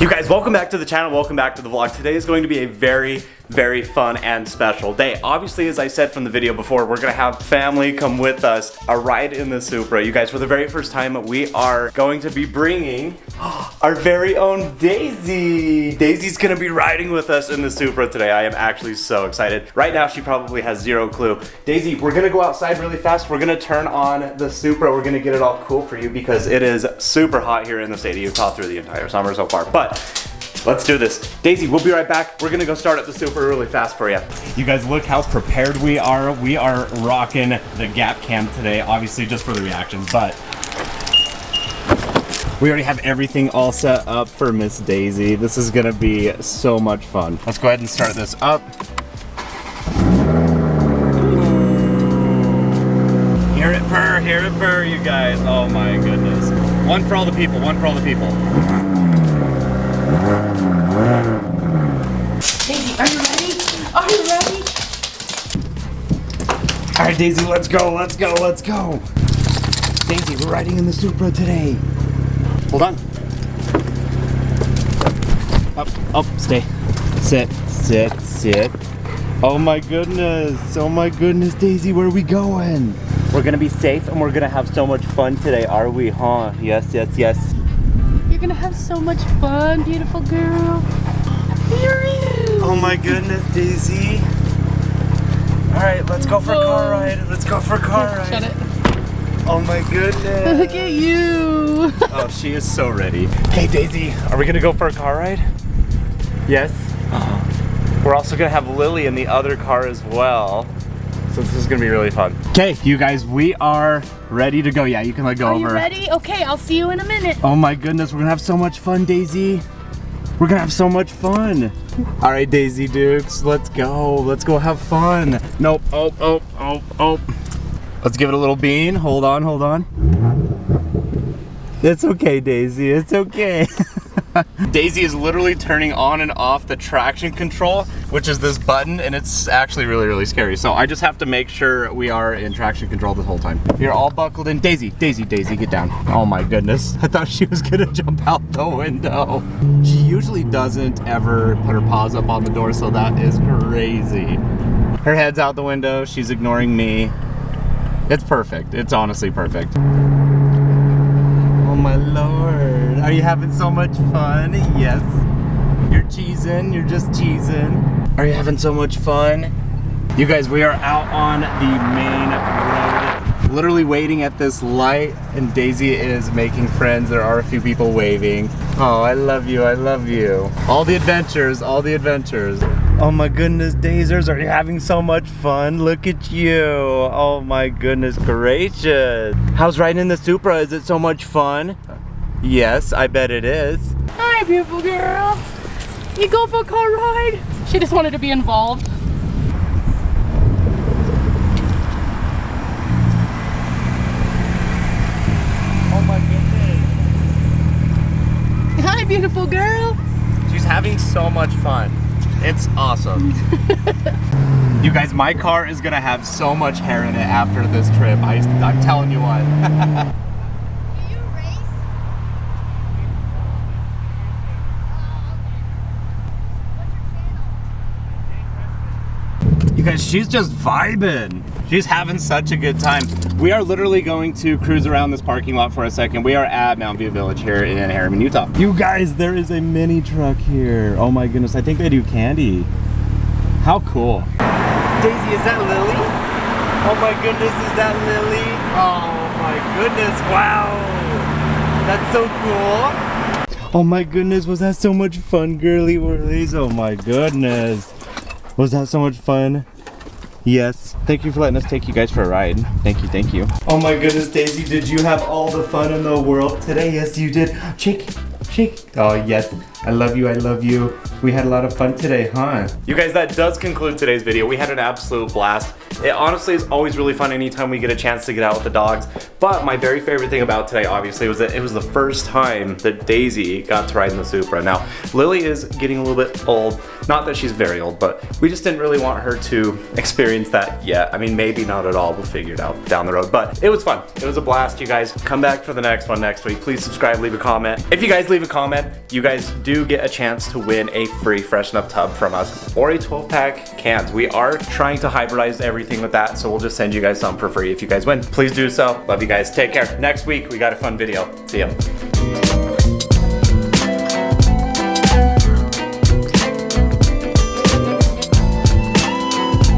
You guys, welcome back to the channel, welcome back to the vlog. Today is going to be a very, very fun and special day. Obviously, as I said from the video before, we're gonna have family come with us, a ride in the Supra. You guys, for the very first time, we are going to be bringing our very own Daisy. Daisy's gonna be riding with us in the Supra today. I am actually so excited. Right now, she probably has zero clue. Daisy, we're gonna go outside really fast. We're gonna turn on the Supra. We're gonna get it all cool for you because it is super hot here in the state of Utah through the entire summer so far. But let's do this. Daisy, we'll be right back. We're gonna go start up the Supra really fast for you. You guys, look how prepared we are. We are rocking the Gap Cam today, obviously just for the reactions, but we already have everything all set up for Miss Daisy. This is gonna be so much fun. Let's go ahead and start this up. Hear it purr, you guys. Oh my goodness. One for all the people, one for all the people. Daisy, are you ready? Are you ready? All right, Daisy, let's go, let's go, let's go. Daisy, we're riding in the Supra today. Hold on. Up, stay. Sit, sit, sit. Oh my goodness, Daisy, where are we going? We're gonna be safe and we're gonna have so much fun today, are we, huh? Yes, yes, yes. You're gonna have so much fun, beautiful girl. Oh my goodness, Daisy. All right, let's go for a car ride. Let's go for a car ride. Shut it. Oh my goodness. Look at you. Oh, she is so ready. Hey, Daisy, are we gonna go for a car ride? Yes. We're also gonna have Lily in the other car as well. So this is gonna be really fun. Okay, you guys, we are ready to go. Yeah, you can let go Are over. you ready? Okay, I'll see you in a minute. Oh my goodness, we're gonna have so much fun, Daisy. We're gonna have so much fun. All right, Daisy Dukes, let's go. Let's go have fun. Nope, oh. Let's give it a little bean. Hold on, hold on. It's okay, Daisy, it's okay. Daisy is literally turning on and off the traction control, which is this button, and it's actually really, really scary. So I just have to make sure we are in traction control the whole time. You're all buckled in. Daisy, get down. Oh my goodness. I thought she was gonna jump out the window. She usually doesn't ever put her paws up on the door, so that is crazy. Her head's out the window. She's ignoring me. It's perfect. It's honestly perfect. Oh my Lord. Are you having so much fun? Yes. You're cheesing. You're just cheesing. Are you having so much fun? You guys, we are out on the main road, literally waiting at this light, and Daisy is making friends. There are a few people waving. Oh, I love you. I love you. All the adventures. All the adventures. Oh my goodness, Dazers, are you having so much fun? Look at you. Oh my goodness gracious. How's riding in the Supra? Is it so much fun? Yes, I bet it is. Hi, beautiful girl. You go for a car ride? She just wanted to be involved. Oh my goodness. Hi, beautiful girl. She's having so much fun. It's awesome. You guys, my car is gonna have so much hair in it after this trip. I'm telling you what. Do you race? What's your channel? You guys, she's just vibing. She's having such a good time. We are literally going to cruise around this parking lot for a second. We are at Mount View Village here in Harriman, Utah. You guys, there is a mini truck here. Oh my goodness, I think they do candy. How cool. Daisy, is that Lily? Oh my goodness, is that Lily? Oh my goodness, wow. That's so cool. Oh my goodness, was that so much fun, girly whirlies? Oh my goodness. Was that so much fun? Yes. Thank you for letting us take you guys for a ride. Thank you, thank you. Oh my goodness, Daisy, did you have all the fun in the world today? Yes, you did. Shake, shake. Oh yes, I love you, I love you. We had a lot of fun today, huh? You guys, that does conclude today's video. We had an absolute blast. It honestly is always really fun anytime we get a chance to get out with the dogs. But my very favorite thing about today, obviously, was that it was the first time that Daisy got to ride in the Supra. Now, Lily is getting a little bit old. Not that she's very old, but we just didn't really want her to experience that yet. I mean, maybe not at all. We'll figure it out down the road. But it was fun. It was a blast, you guys. Come back for the next one next week. Please subscribe, leave a comment. If you guys leave a comment, you guys do get a chance to win a free Freshen Up tub from us or a 12-pack cans. We are trying to hybridize everything with that, so we'll just send you guys some for free if you guys win. Please do so. Love you guys. Take care. Next week, we got a fun video. See ya.